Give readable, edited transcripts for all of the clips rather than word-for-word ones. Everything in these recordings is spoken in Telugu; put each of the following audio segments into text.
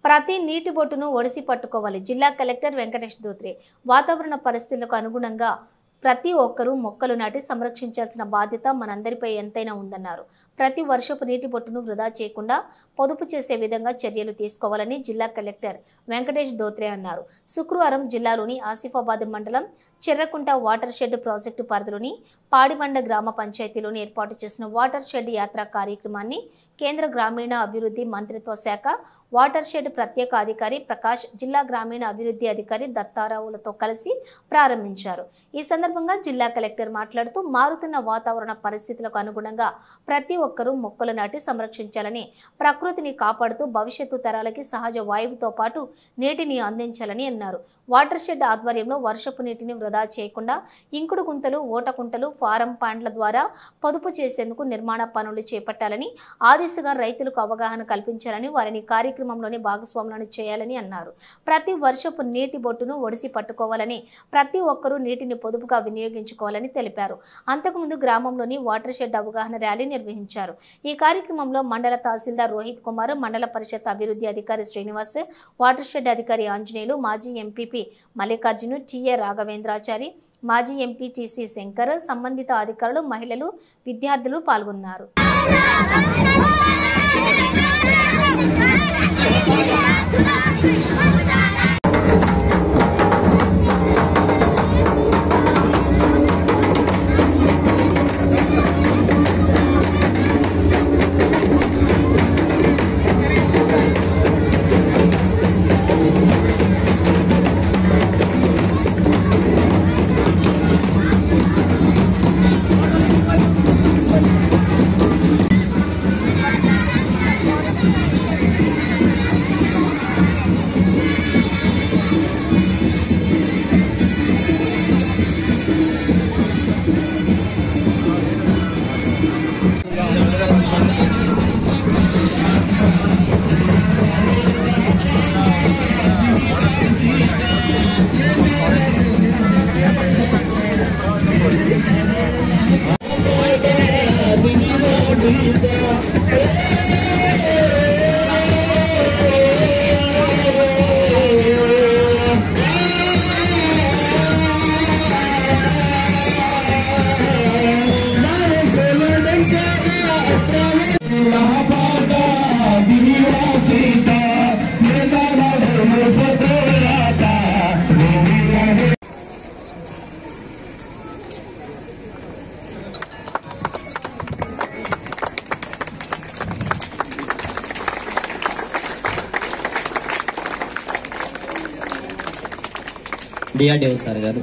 ప్రతి నీటి బొట్టును ఒడిసి పట్టుకోవాలి. జిల్లా కలెక్టర్ వెంకటేష్ దోత్రే. వాతావరణ పరిస్థితులకు అనుగుణంగా ప్రతి ఒక్కరూ మొక్కలు నాటి సంరక్షించాల్సిన బాధ్యత మనందరిపై ఎంతైనా ఉందన్నారు. ప్రతి వర్షపు నీటి బొట్టును వృధా చేయకుండా పొదుపు చేసే విధంగా చర్యలు తీసుకోవాలని జిల్లా కలెక్టర్ వెంకటేష్ దోత్రే అన్నారు. శుక్రవారం జిల్లాలోని ఆసిఫాబాద్ మండలం చెర్రకుంట వాటర్ షెడ్ ప్రాజెక్టు పరిధిలోని పాడిబండ గ్రామ పంచాయతీలోని ఏర్పాటు చేసిన వాటర్ షెడ్ యాత్ర కార్యక్రమాన్ని కేంద్ర గ్రామీణ అభివృద్ధి మంత్రిత్వ శాఖ వాటర్ షెడ్ ప్రత్యేక అధికారి ప్రకాష్, జిల్లా గ్రామీణ అభివృద్ధి అధికారి దత్తారావులతో కలిసి ప్రారంభించారు. ఈ సందర్భంగా జిల్లా కలెక్టర్ మాట్లాడుతూ మారుతున్న వాతావరణ పరిస్థితులకు అనుగుణంగా ప్రతి ఒక్కరూ మొక్కలు నాటి సంరక్షించాలని, ప్రకృతిని కాపాడుతూ భవిష్యత్తు తరాలకి సహజ వాయువుతో పాటు నీటిని అందించాలని అన్నారు. వాటర్ షెడ్ ఆధ్వర్యంలో వర్షపు నీటిని వృధా చేయకుండా ఇంకుడు గుంతలు, ఓటకుంటలు, ఫారం పాండ్ల ద్వారా పొదుపు చేసేందుకు నిర్మాణ పనులు చేపట్టాలని, ఆ దిశగా రైతులకు అవగాహన కల్పించాలని, వారిని కార్యక్రమంలోని భాగస్వాములను చేయాలని అన్నారు. ప్రతి వర్షపు నీటి బొట్టును ఒడిసి పట్టుకోవాలని, ప్రతి ఒక్కరూ నీటిని పొదుపుగా వినియోగించుకోవాలని తెలిపారు. అంతకుముందు గ్రామంలోని వాటర్ షెడ్ అవగాహన ర్యాలీ నిర్వహించారు. ఈ కార్యక్రమంలో మండల తహసీల్దార్ రోహిత్ కుమార్, మండల పరిషత్ అభివృద్ధి అధికారి శ్రీనివాస్, వాటర్ షెడ్ అధికారి ఆంజనేయులు, మాజీ ఎంపీపీ మల్లికార్జును, టీఏ రాఘవేంద్రాచారి, మాజీ ఎంపీటీసీ శంకర్, సంబంధిత అధికారులు, మహిళలు, విద్యార్థులు పాల్గొన్నారు. డిఆర్డీఓ సార్ గారు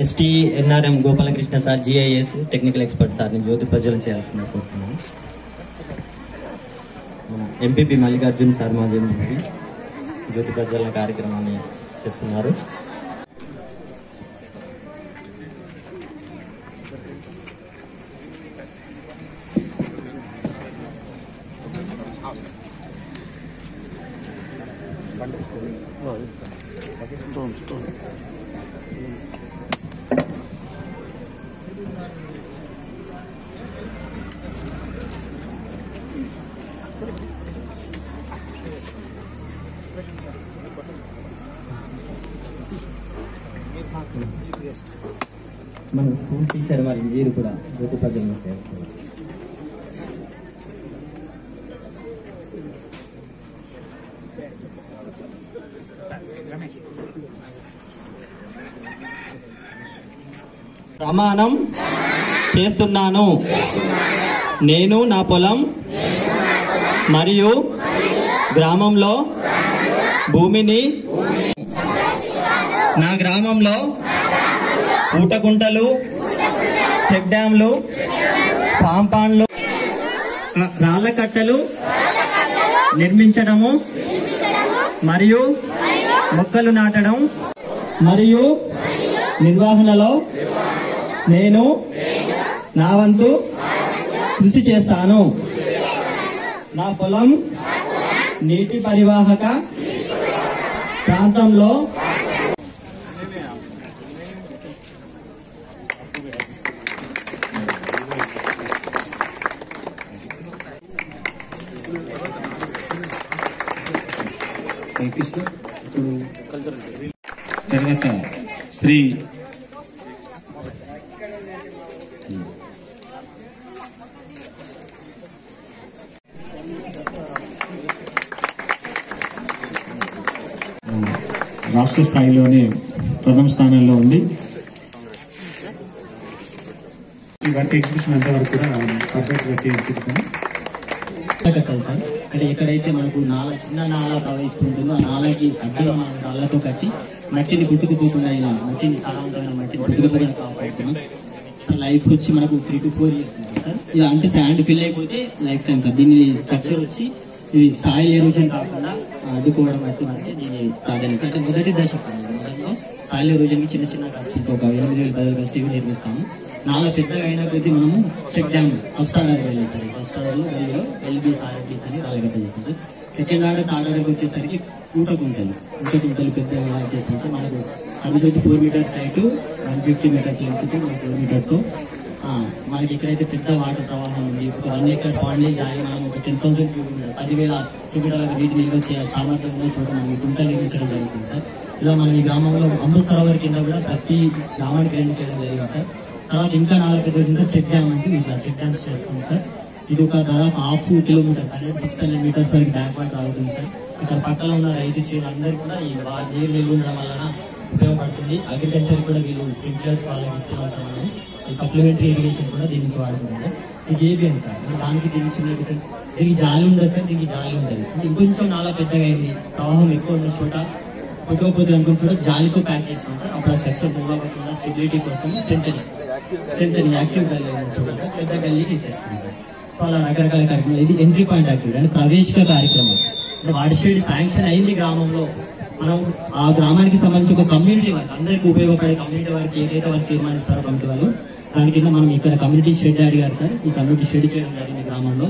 ST NRM Gopalakrishna sir, GIS technical expert సార్ని జ్యోతి ప్రజ్వలన చేయాల్సిందిగా కోరుతున్నాను. ఎంపీపీ మల్లికార్జున్ సార్, మాజీ ఎంపీ, జ్యోతి ప్రజ్వలన కార్యక్రమాన్ని చేస్తున్నారు. మన స్కూల్ టీచర్ మరి మీరు కూడా జ్యోతి ప్రజ్వలన చేస్తారు. ప్రమాణం చేస్తున్నాను. నేను నా పొలం మరియు గ్రామంలో భూమిని, నా గ్రామంలో ఊటకుంటలు, చెక్ డ్యాంలు, పాంపాన్లు, రాళ్ల కట్టలు నిర్మించడము మరియు మొక్కలు నాటడం మరియు నిర్వహణలో నేను నా వంతు కృషి చేస్తాను. నా పొలం నీటి పరివాహక ప్రాంతంలో కృష్ణ. తర్వాత శ్రీ రాష్ట్ర స్థాయిలోనే ప్రథమ స్థానంలో ఉంది. ఈ వర్క్ ఎగ్జిబిషన్ అంతవరకు కూడా పర్ఫెక్ట్ గా చేయించుకుంటాను. కట్టాలి సార్. అంటే ఎక్కడైతే మనకు చిన్న నాల ప్రవహిస్తుంటుందో ఆ నాలకి అడ్డుగా మనం రాళ్లతో కట్టి మట్టిని పుట్టుకుపోకుండా ఇలా మట్టిని సారవంతమైన మట్టిని పుట్టుకుపోయిన కాపాడుతున్నాం సార్. లైఫ్ వచ్చి మనకు 3 to 4 years ఉంటుంది సార్. ఇది అంటే శాండ్ ఫిల్ అయిపోతే లైఫ్ టైం సార్. దీని స్ట్రక్చర్ వచ్చి ఇది సాయిల్ ఎరోజన్ కాకుండా అడ్డుకోవడం అంటే దీని ప్రాధాన్యత. అంటే మొదటి దశ మొదట్లో సాయిల్ ఎరోజన్ కి చిన్న చిన్న ఖర్చులతో ఒక 8,000-10,000 ఖర్చు నిర్మిస్తాము. నాలుగు పెద్దగా అయిన కొద్దీ మనము చెక్ డ్యామ్ ఫస్ట్ ఆర్డర్ వెళ్ళాం సార్. ఫస్ట్ ఆర్డర్లో గల్లీలో ఎల్బీస్ ఆర్ఎల్బీస్ అని రాళ్ళగట్ట చేస్తాం. సెకండ్ ఆర్డర్ థర్డ్ ఆర్డర్కి వచ్చేసరికి కుంటలు పెద్దగా చేస్తాం. మనకు అవి 4 meters height 150 meters length 4 meters తో మనకి ఎక్కడైతే పెద్ద వాటర్ ప్రవాహం ఉంది, ఒక 1 acre పాండేజ్ ఆగి మనం ఒక 10,000 10,000 క్యూబిక్ నీటి నిల్వ చేయాలి సామర్థ్యం ఉన్న చోట మనం గుంటలు నిర్మించడం జరుగుతుంది సార్. ఇలా మనం ఈ గ్రామంలో అమృత్ సరోవర్ కింద కూడా ప్రతి గ్రామానికి నిర్మించడం జరిగింది సార్. తర్వాత ఇంకా 4 పెద్ద చెక్ డ్యామ్ అంటే ఇట్లా చెక్ డ్యామ్స్ చేస్తాం సార్. ఇది ఒక దాదాపు 1/2 kilometer 600 meters వరకు బ్యాక్ వాటర్ అవుతుంది సార్. ఇక్కడ పక్కన ఉన్న రైతు చేయాలి అందరికీ కూడా ఈ నీరు నిల్వ ఉండడం వలన ఉపయోగపడుతుంది. అగ్రికల్చర్ కూడా వీళ్ళు స్ప్రింక్లర్స్ వాళ్ళకి ఇస్తున్నాం. సప్లిమెంటరీ ఇరిగేషన్ కూడా దీని నుంచి వాడుతుంది. ఇది ఏబిఎన్ సార్. దానికి దీనికి దీనికి జాలి ఉండదు సార్. దీనికి జాలి ఉంటుంది. ఇంకొంచెం నాలా పెద్దగా అయింది, ప్రవాహం ఎక్కువ ఉన్న చోట పుట్టకపోతే అనుకున్న చోట జాలితో ప్యాక్ చేస్తాం సార్. అప్పుడు ఆ స్ట్రక్చర్ మూలకుండా స్టెబిలిటీ కోసం స్ట్రెంత్ యాక్టివ్ గల్లీ చోట పెద్ద గల్లీకి ఇచ్చేస్తాం సార్. సో అలా రకరకాల కార్యక్రమాలు. ఇది ఎంట్రీ పాయింట్ యాక్టివిటీ అంటే ప్రవేశిక కార్యక్రమం. వాటర్ షెడ్ శాంక్షన్ అయింది గ్రామంలో. మనం ఆ గ్రామానికి సంబంధించి ఒక కమ్యూనిటీ వర్క్ అందరికీ ఉపయోగపడే కమ్యూనిటీ వర్క్ ఏదైతే వాళ్ళు తీర్మానిస్తారో కమిటీ వాళ్ళు దాని కింద మనం ఇక్కడ కమ్యూనిటీ షెడ్ అడిగారు సార్. ఈ కమ్యూనిటీ షెడ్ చేయడం జరిగింది గ్రామంలో.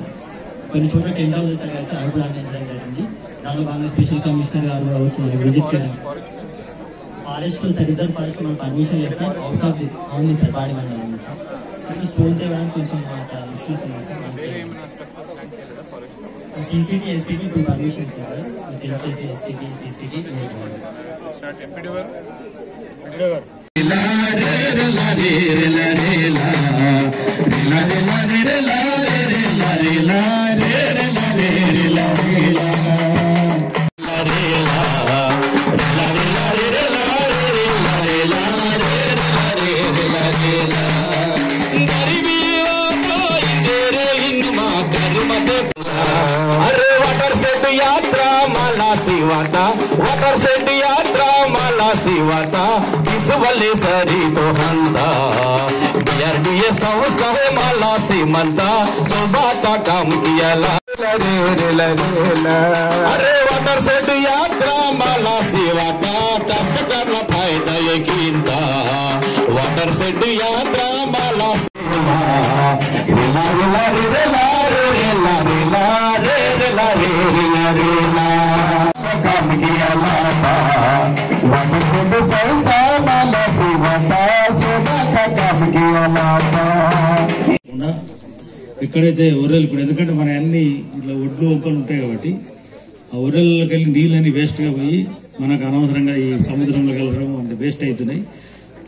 కొన్ని చోట్ల 10,000 అడిగారు సార్. అవి కూడా అందించడం జరిగింది. దానిలో భాగంగా స్పెషల్ కమిషనర్ గారు కూడా వచ్చి మనకి విజిట్ చేయడం. ఫారెస్ట్ సార్ రిజర్వ్ ఫారెస్ట్ మనకు పర్మిషన్ లేదు సార్. అవుట్ ఆఫ్ ది ఉంది సార్ పాడి మండలం ఉంది సార్. స్టోన్ తేవడానికి కొంచెం ఇష్యూస్ ఉన్నాయి సార్. సిసిటీ ఎస్సిటీ ఇప్పుడు పర్మిషన్ ఇచ్చారు సార్. తెలిసేసి ఎస్సిటీ సిసిటీ वाटर शेड यात्रा माला सिवाता इस वाले सरी तो हंदा बीआरडीए संस्था है माला सीमंता सुबह का काम किया अरे वाटर शेड यात्रा माला सिवाता कष्ट करना फायदा ये कीमता वाटर शेड यात्रा माला ఎక్కడైతే ఒర్రెలు ఇప్పుడు ఎందుకంటే మన అన్ని ఇట్లా ఒడ్లు వంకలు ఉంటాయి కాబట్టి ఆ ఒర్రెల్లోకి వెళ్ళి నీళ్ళని వేస్ట్ గా పోయి మనకు అనవసరంగా ఈ సముద్రంలోకి వెళ్ళడం అంటే వేస్ట్ అవుతున్నాయి.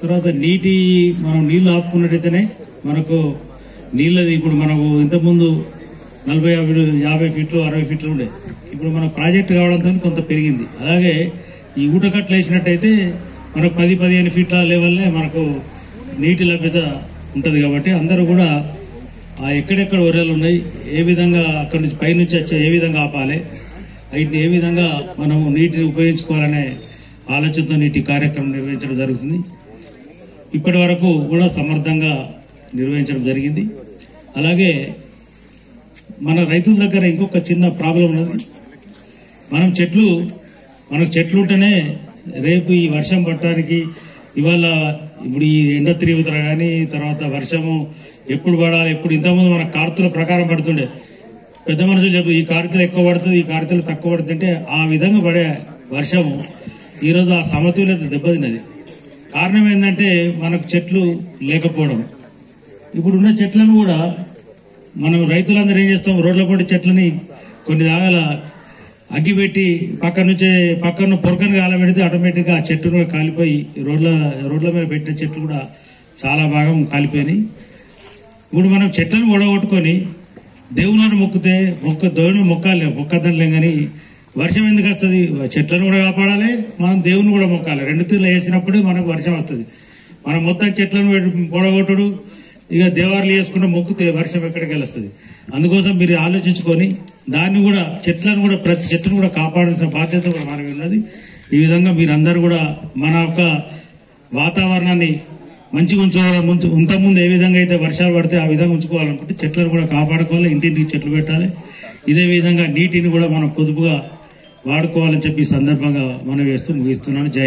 తర్వాత మనం నీళ్లు ఆపుకున్నట్టయితేనే మనకు నీళ్ళది ఇప్పుడు మనకు ఇంతకుముందు 40-50 ఫీట్లు 60 ఫీట్లు ఉండే. ఇప్పుడు మన ప్రాజెక్ట్ కావడంతో కొంత పెరిగింది. అలాగే ఈ ఊటకట్లు వేసినట్టయితే మనకు 10-15 ఫీట్ల లెవెల్లే మనకు నీటి లభ్యత ఉంటుంది. కాబట్టి అందరూ కూడా ఆ ఎక్కడెక్కడ ఒర్రెలు ఉన్నాయి, ఏ విధంగా అక్కడి నుంచి పైనుంచి వచ్చే ఏ విధంగా ఆపాలి, వీటిని ఏ విధంగా మనము నీటిని ఉపయోగించుకోవాలనే ఆలోచనతో నీటి కార్యక్రమం నిర్వహించడం జరుగుతుంది. ఇప్పటి వరకు కూడా సమర్థంగా నిర్వహించడం జరిగింది. అలాగే మన రైతుల దగ్గర ఇంకొక చిన్న ప్రాబ్లం ఉన్నది. మనకు చెట్లు ఉంటేనే రేపు ఈ వర్షం పడటానికి ఇవాళ ఇప్పుడు ఈ ఎండ తీవ్రత కానీ తర్వాత వర్షము ఎప్పుడు పడాలి ఎప్పుడు ఇంతకుముందు మన కార్తుల ప్రకారం పడుతుండే. పెద్ద మనుషులు చెప్పు ఈ కార్తెలు ఎక్కువ పడుతుంది ఈ కార్తెలు తక్కువ పడుతుంటే ఆ విధంగా పడే వర్షము ఈరోజు ఆ సమతుల్యత దెబ్బతిన్నది. కారణం ఏంటంటే మనకు చెట్లు లేకపోవడం. ఇప్పుడున్న చెట్లను కూడా మనం రైతులందరూ ఏం చేస్తాం, రోడ్ల పొంటి చెట్లని కొన్ని దాగాల అగ్గిపెట్టి పక్కన పొరకను కాలబెడితే ఆటోమేటిక్ గా ఆ చెట్టు కూడా కాలిపోయి రోడ్ల మీద పెట్టిన చెట్లు కూడా చాలా భాగం కాలిపోయినాయి. ఇప్పుడు మనం చెట్లను ఓడగొట్టుకొని దేవుళ్ళను దేవుని మొక్కద్దంలేం కానీ వర్షం ఎందుకు వస్తుంది? చెట్లను కూడా కాపాడాలి, మనం దేవుని కూడా మొక్కాలి. రెండు తీర్లు వేసినప్పుడే మనకు వర్షం వస్తుంది. మనం మొత్తం చెట్లను ఓడగొట్టుడు ఇక దేవార్లు చేసుకుంటే మొక్కితే వర్షం ఎక్కడికి వెళ్ళొస్తుంది. అందుకోసం మీరు ఆలోచించుకొని దాన్ని కూడా చెట్లను కూడా ప్రతి చెట్టును కూడా కాపాడాల్సిన బాధ్యత కూడా మనకి ఉన్నది. ఈ విధంగా మీరందరూ కూడా మన యొక్క వాతావరణాన్ని మంచిగా ఉంచుకోవాలి. ఇంతకుముందు ఏ విధంగా అయితే వర్షాలు పడితే ఆ విధంగా ఉంచుకోవాలనుకుంటే చెట్లను కూడా కాపాడుకోవాలి, ఇంటింటికి చెట్లు పెట్టాలి. ఇదే విధంగా నీటిని కూడా మనం పొదుపుగా వాడుకోవాలని చెప్పి ఈ సందర్భంగా మనం ముగిస్తున్నాను. జై